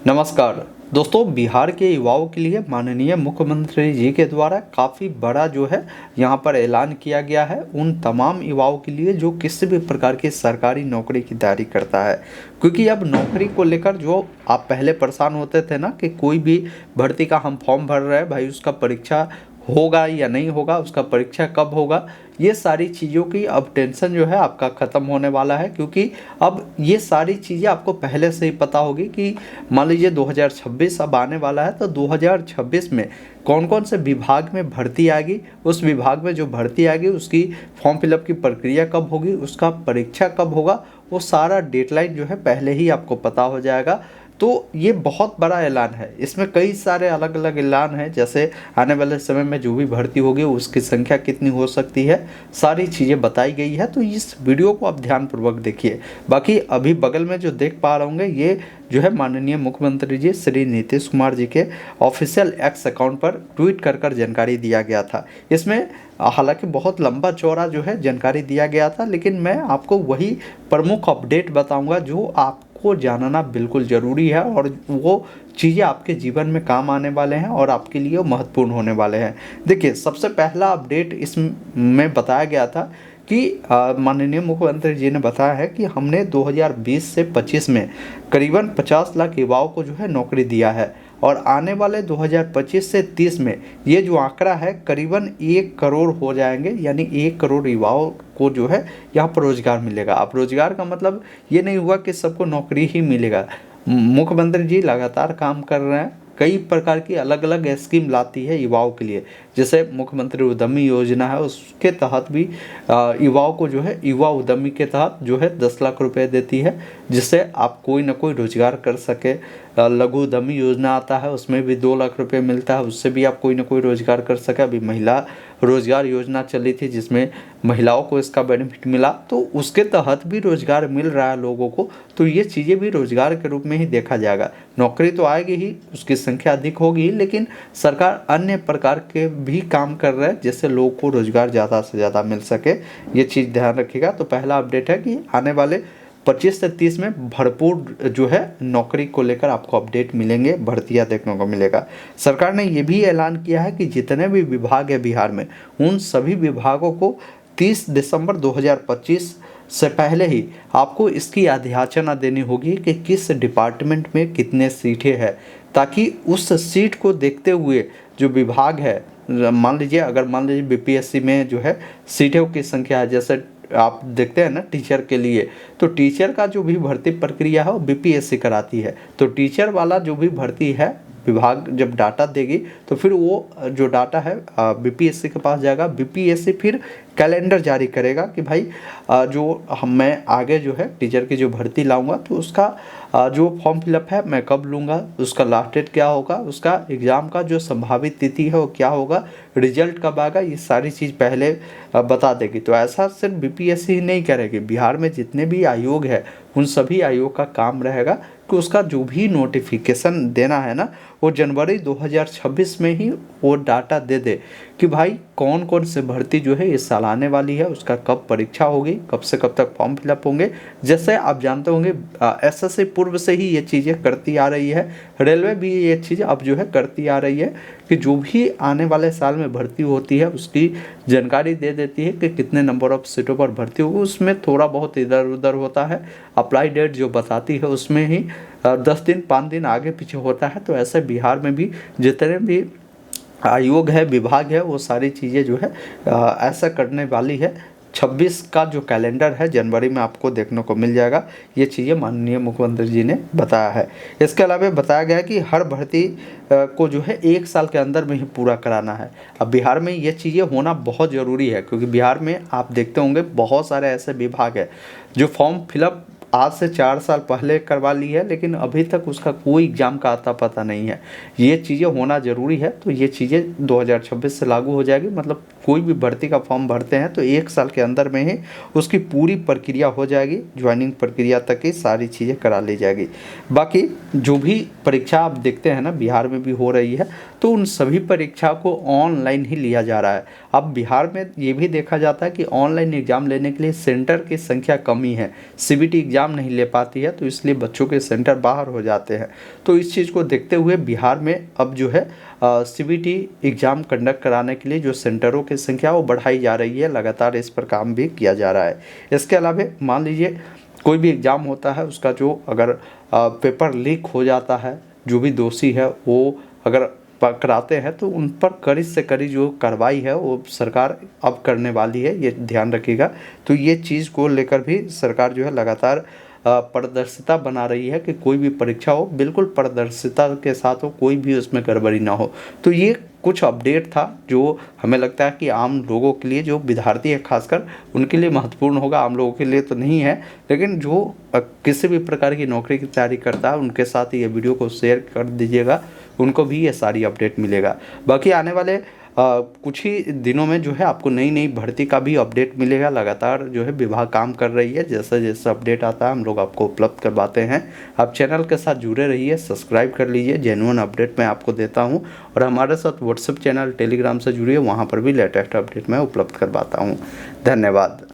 नमस्कार दोस्तों, बिहार के युवाओं के लिए माननीय मुख्यमंत्री जी के द्वारा काफ़ी बड़ा जो है यहाँ पर ऐलान किया गया है उन तमाम युवाओं के लिए जो किसी भी प्रकार की सरकारी नौकरी की तैयारी करता है। क्योंकि अब नौकरी को लेकर जो आप पहले परेशान होते थे ना कि कोई भी भर्ती का हम फॉर्म भर रहे हैं, भाई उसका परीक्षा होगा या नहीं होगा, उसका परीक्षा कब होगा, ये सारी चीज़ों की अब टेंशन जो है आपका ख़त्म होने वाला है। क्योंकि अब ये सारी चीज़ें आपको पहले से ही पता होगी कि मान लीजिए 2026 अब आने वाला है, तो 2026 में कौन कौन से विभाग में भर्ती आएगी, उस विभाग में जो भर्ती आएगी उसकी फॉर्म फिलअप की प्रक्रिया कब होगी, उसका परीक्षा कब होगा, वो सारा डेडलाइन जो है पहले ही आपको पता हो जाएगा। तो ये बहुत बड़ा ऐलान है, इसमें कई सारे अलग अलग ऐलान हैं, जैसे आने वाले समय में जो भी भर्ती होगी उसकी संख्या कितनी हो सकती है, सारी चीज़ें बताई गई है। तो इस वीडियो को आप ध्यानपूर्वक देखिए। बाकी अभी बगल में जो देख पा रहे होंगे ये जो है माननीय मुख्यमंत्री जी श्री नीतीश कुमार जी के ऑफिशियल एक्स अकाउंट पर ट्वीट कर जानकारी दिया गया था। इसमें हालांकि बहुत लंबा चौड़ा जो है जानकारी दिया गया था, लेकिन मैं आपको वही प्रमुख अपडेट बताऊंगा जो आपको जानना बिल्कुल ज़रूरी है और वो चीज़ें आपके जीवन में काम आने वाले हैं और आपके लिए महत्वपूर्ण होने वाले हैं। देखिए, सबसे पहला अपडेट इसमें बताया गया था कि माननीय मुख्यमंत्री जी ने बताया है कि हमने 2020 से 25 में करीबन 50 लाख युवाओं को जो है नौकरी दिया है और आने वाले 2025 से 30 में ये जो आंकड़ा है करीबन 1 करोड़ हो जाएंगे, यानी 1 करोड़ युवाओं को जो है यहाँ पर रोजगार मिलेगा। अब रोजगार का मतलब ये नहीं हुआ कि सबको नौकरी ही मिलेगा। मुख्यमंत्री जी लगातार काम कर रहे हैं, कई प्रकार की अलग अलग स्कीम लाती है युवाओं के लिए। जैसे मुख्यमंत्री उद्यमी योजना है, उसके तहत भी युवाओं को जो है युवा उद्यमी के तहत जो है 10 लाख रुपए देती है, जिससे आप कोई ना कोई रोजगार कर सके। लघु उद्यमी योजना आता है, उसमें भी 2 लाख रुपए मिलता है, उससे भी आप कोई ना कोई रोजगार कर सके। अभी महिला रोजगार योजना चली थी जिसमें महिलाओं को इसका बेनिफिट मिला, तो उसके तहत भी रोजगार मिल रहा है लोगों को। तो ये चीज़ें भी रोजगार के रूप में ही देखा जाएगा। नौकरी तो आएगी ही, उसकी संख्या अधिक होगी, लेकिन सरकार अन्य प्रकार के भी काम कर रहा है जिससे लोगों को रोजगार ज़्यादा से ज़्यादा मिल सके। ये चीज़ ध्यान रखिएगा। तो पहला अपडेट है कि आने वाले 25 से 30 में भरपूर जो है नौकरी को लेकर आपको अपडेट मिलेंगे, भर्तियां देखने को मिलेगा। सरकार ने ये भी ऐलान किया है कि जितने भी विभाग है बिहार में, उन सभी विभागों को 30 दिसंबर 2025 से पहले ही आपको इसकी अधियाचना देनी होगी कि किस डिपार्टमेंट में कितने सीटें हैं, ताकि उस सीट को देखते हुए जो विभाग है, मान लीजिए बीपीएससी में जो है सीटों की संख्या है, जैसे आप देखते हैं ना टीचर के लिए, तो टीचर का जो भी भर्ती प्रक्रिया है वो बीपीएससी कराती है। तो टीचर वाला जो भी भर्ती है विभाग जब डाटा देगी तो फिर वो जो डाटा है बीपीएससी के पास जाएगा। बीपीएससी फिर कैलेंडर जारी करेगा कि भाई मैं आगे जो है टीचर की जो भर्ती लाऊंगा तो उसका जो फॉर्म फिलअप है मैं कब लूँगा, उसका लास्ट डेट क्या होगा, उसका एग्ज़ाम का जो संभावित तिथि है वो क्या होगा, रिजल्ट कब आएगा, ये सारी चीज़ पहले बता देगी। तो ऐसा सिर्फ बीपीएससी ही नहीं करेगी, बिहार में जितने भी आयोग है उन सभी आयोग का काम रहेगा कि उसका जो भी नोटिफिकेशन देना है ना, वो जनवरी 2026 में ही वो डाटा दे दे कि भाई कौन कौन से भर्ती जो है इस साल आने वाली है, उसका कब परीक्षा होगी, कब से कब तक फॉर्म फिलअप होंगे। जैसे आप जानते होंगे एसएससी पूर्व से ही ये चीज़ें करती आ रही है, रेलवे भी ये चीज़ अब जो है करती आ रही है कि जो भी आने वाले साल में भर्ती होती है उसकी जानकारी दे देती है कि कितने नंबर ऑफ सीटों पर भर्ती होगी। उसमें थोड़ा बहुत इधर उधर होता है, अप्लाई डेट जो बताती है उसमें ही 10 दिन 5 दिन आगे पीछे होता है। तो ऐसे बिहार में भी जितने भी आयोग है, विभाग है, वो सारी चीज़ें जो है ऐसा करने वाली है। 26 का जो कैलेंडर है जनवरी में आपको देखने को मिल जाएगा। ये चीज़ें माननीय मुख्यमंत्री जी ने बताया है। इसके अलावा बताया गया है कि हर भर्ती को जो है 1 साल के अंदर में ही पूरा कराना है। अब बिहार में ये चीज़ें होना बहुत ज़रूरी है, क्योंकि बिहार में आप देखते होंगे बहुत सारे ऐसे विभाग है जो फॉर्म फिलअप आज से 4 साल पहले करवा ली है, लेकिन अभी तक उसका कोई एग्ज़ाम का आता पता नहीं है। ये चीज़ें होना ज़रूरी है। तो ये चीज़ें 2026 से लागू हो जाएगी, मतलब कोई भी भर्ती का फॉर्म भरते हैं तो 1 साल के अंदर में ही उसकी पूरी प्रक्रिया हो जाएगी, ज्वाइनिंग प्रक्रिया तक की सारी चीज़ें करा ली जाएगी। बाकी जो भी परीक्षा आप देखते हैं ना बिहार में भी हो रही है, तो उन सभी परीक्षा को ऑनलाइन ही लिया जा रहा है। अब बिहार में ये भी देखा जाता है कि ऑनलाइन एग्ज़ाम लेने के लिए सेंटर की संख्या कमी है, सीबीटी एग्ज़ाम नहीं ले पाती है, तो इसलिए बच्चों के सेंटर बाहर हो जाते हैं। तो इस चीज़ को देखते हुए बिहार में अब जो है सीबीटी एग्ज़ाम कंडक्ट कराने के लिए जो सेंटरों की संख्या वो बढ़ाई जा रही है, लगातार इस पर काम भी किया जा रहा है। इसके अलावा मान लीजिए कोई भी एग्ज़ाम होता है, उसका जो अगर पेपर लीक हो जाता है, जो भी दोषी है वो अगर पकड़ाते हैं तो उन पर कड़ी से कड़ी जो कार्रवाई है वो सरकार अब करने वाली है, ये ध्यान रखिएगा। तो ये चीज़ को लेकर भी सरकार जो है लगातार पारदर्शिता बना रही है कि कोई भी परीक्षा हो बिल्कुल पारदर्शिता के साथ हो, कोई भी उसमें गड़बड़ी ना हो। तो ये कुछ अपडेट था जो हमें लगता है कि आम लोगों के लिए, जो विद्यार्थी है खासकर उनके लिए महत्वपूर्ण होगा, आम लोगों के लिए तो नहीं है, लेकिन जो किसी भी प्रकार की नौकरी की तैयारी करता है उनके साथ ये वीडियो को शेयर कर दीजिएगा, उनको भी ये सारी अपडेट मिलेगा। बाकी आने वाले कुछ ही दिनों में जो है आपको नई नई भर्ती का भी अपडेट मिलेगा। लगातार जो है विभाग काम कर रही है, जैसे जैसे अपडेट आता है हम लोग आपको उपलब्ध करवाते हैं। आप चैनल के साथ जुड़े रहिए, सब्सक्राइब कर लीजिए, जेन्युइन अपडेट मैं आपको देता हूं। और हमारे साथ व्हाट्सएप चैनल, टेलीग्राम से जुड़िए, वहां पर भी लेटेस्ट अपडेट मैं उपलब्ध करवाता हूँ। धन्यवाद।